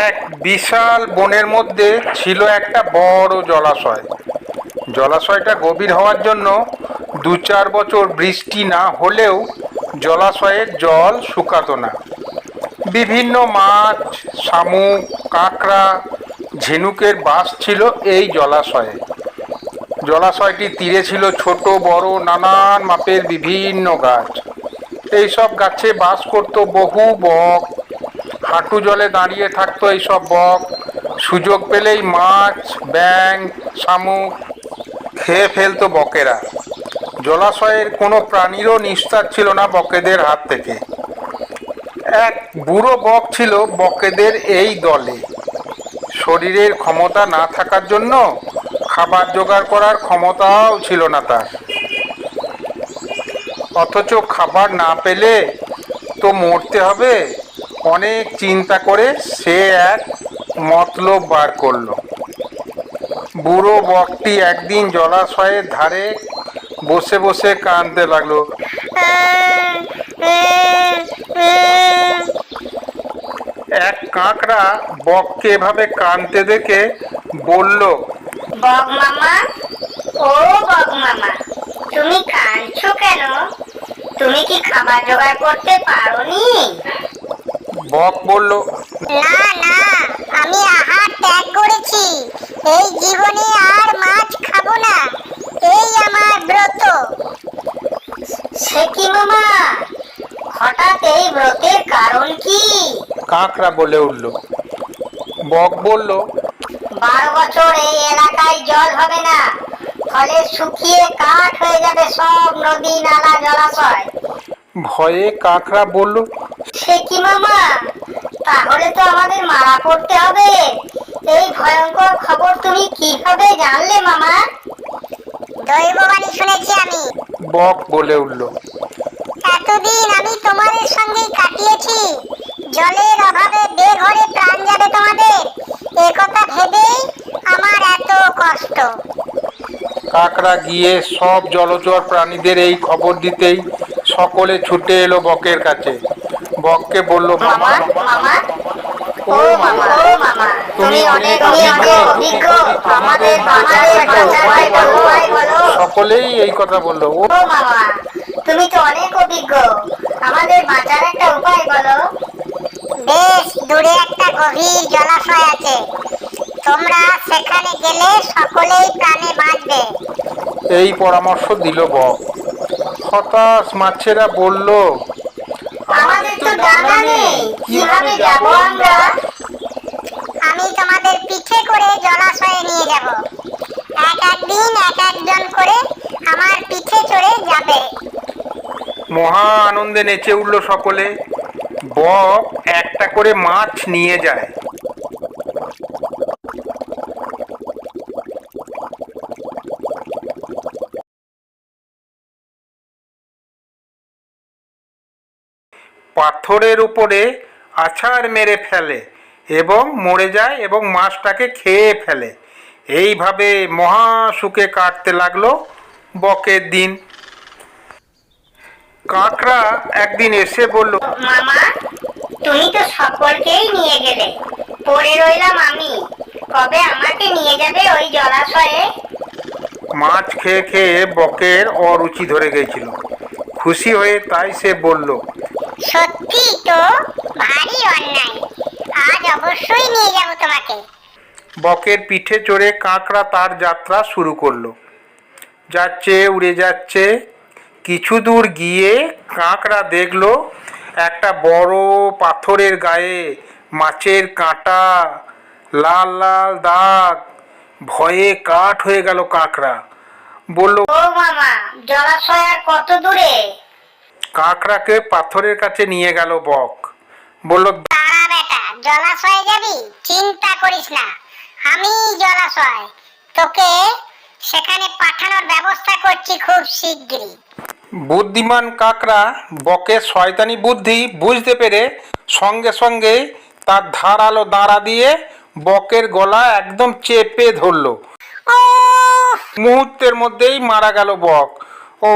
এক বিশাল বনের মধ্যে ছিল একটা বড় জলাশয়। জলাশয়টা গভীর হওয়ার জন্য 2-4 বছর বৃষ্টি না হলেও জলাশয়ের জল শুকাতো না। বিভিন্ন মাছ, শামুক, কাঁকড়া, ঝিনুকের বাস ছিল এই জলাশয়ে। জলাশয়টির তীরে ছিল ছোট বড় নানান মাপের বিভিন্ন গাছ। এইসব গাছে বাস করত বহু বক। হাঁটু জলে দাঁড়িয়ে থাকতো এইসব বক। সুযোগ পেলেই মাছ, ব্যাঙ, শামুক খেয়ে ফেলতো বকেরা। জলাশয়ের কোনো প্রাণীরও নিস্তার ছিল না বকেদের হাত থেকে। এক বুড়ো বক ছিল বকেদের এই দলে। শরীরের ক্ষমতা না থাকার জন্য খাবার জোগাড় করার ক্ষমতাও ছিল না তার। অথচ খাবার না পেলে তো মরতে হবে। অনেক চিন্তা করে সে এক মতলব বার করলো। বুড়ো বকটি একদিন জলাশয়ের ধারে বসে বসে কাঁদতে লাগলো। এক কাঁকড়া বককে এভাবে কাঁদতে দেখে বলল, বক মামা, ও বক মামা, তুমি কাঁদছো কেন? তুমি কি খাবার জোগাড় করতে পারোনি? বক বলল, না না, আমি আহার ত্যাগ করেছি। এই জীবনে আর মাছ খাবো না, এই আমার ব্রত। সে কি মামা, হঠাৎ এই ব্রতের কারণ কি? কাঁকড়া বলে উঠল। বক বলল, 12 বছর এই এলাকায় জল হবে না, ফলে শুকিয়ে কাঠ হয়ে যাবে সব নদী নালা জলাশয়। ভয়ে কাঁকড়া বলল, সে কি মামা, তাহলে তো আমাদের মারা পড়তে হবে। এই ভয়ঙ্কর খবর তুমি কিভাবে জানলে মামা? দৈববাণী শুনেছি আমি। বক বলে উঠল। এতদিন আমি তোমাদের সঙ্গেই কাটিয়েছি। জলের অভাবে বেঘরে প্রাণ যাবে তোমাদের, এ কথা ভেবেই আমার এত কষ্ট। কাঁকড়া গিয়ে সব জলচর প্রাণীদের এই খবর দিতেই সকলে ছুটে এলো বকের কাছে। বককে বলল, মামা মামা, ও মামা, ও মামা, তুমি অনেক অভিজ্ঞ, আমাদের বাঁচার উপায় বলো। সকলেই এই কথা বলল। ও মামা, তুমি তো অনেক অভিজ্ঞ, আমাদের বাঁচার একটা উপায় বলো। বেশ দূরে একটা গভীর জলাশয় আছে, তোমরা সেখানে গেলে সকলেই প্রাণে বাঁচবে। এই পরামর্শ দিল বক। হতাশ মাছেরা বলল, আমাদের তো জানা নেই, কিভাবে যাব আমরা? আমি তোমাদের পিঠে করে জলাশয়ে নিয়ে যাব। একদিন একজন করে আমার পিঠে চড়ে যাবে। মহা আনন্দে নেচে উঠল সকলে। বক একটা করে মাছ নিয়ে যায়। পাথরের উপরে আছাড় মেরে ফেলে এবং মরে যায় এবং মাছটাকে খেয়ে ফেলে। এইভাবে মহা সুখে কাটতে লাগলো বকের দিন। কাঁকড়া একদিন এসে বলল, মামা, তুমি তো সকলকেই নিয়ে গেলে, পড়ে রইলাম আমি। কবে আমাকে নিয়ে যাবে ওই জলাশয়ে? মাছ খেয়ে খেয়ে বকের অরুচি ধরে গিয়েছিল। খুশি হয়ে তাই সে বলল, সত্যি তো ভারী অন্যায়, আজ অবশ্যই নিয়ে যাব তোমাকে। বকের পিঠে চড়ে কাঁকড়া তার যাত্রা শুরু করলো। যাচ্ছে, উড়ে যাচ্ছে। কিছু দূর গিয়ে কাঁকড়া দেখলো একটা বড় পাথরের গায়ে মাছের কাঁটা, লাল লাল দাগ। ভয়ে কাঠ হয়ে গেল কাঁকড়া। বলল, ও মামা, জলাশয় আর কত দূরে? কাঁকড়াকে পাথরের কাছে নিয়ে গেল বক। বলল, তারা বেটা, জলাশয়ে যাবি? চিন্তা করিস না, আমি জলাশয়, তোকে সেখানে পাঠানোর ব্যবস্থা করছি খুব শিগগিরই। বুদ্ধিমান কাঁকড়া বকের শয়তানি বুদ্ধি বুঝতে পেরে সঙ্গে সঙ্গে তার ধারালো দাঁড়া দিয়ে বকের গলা একদম চেপে ধরল। মুহূর্তের মধ্যেই মারা গেল বক। ও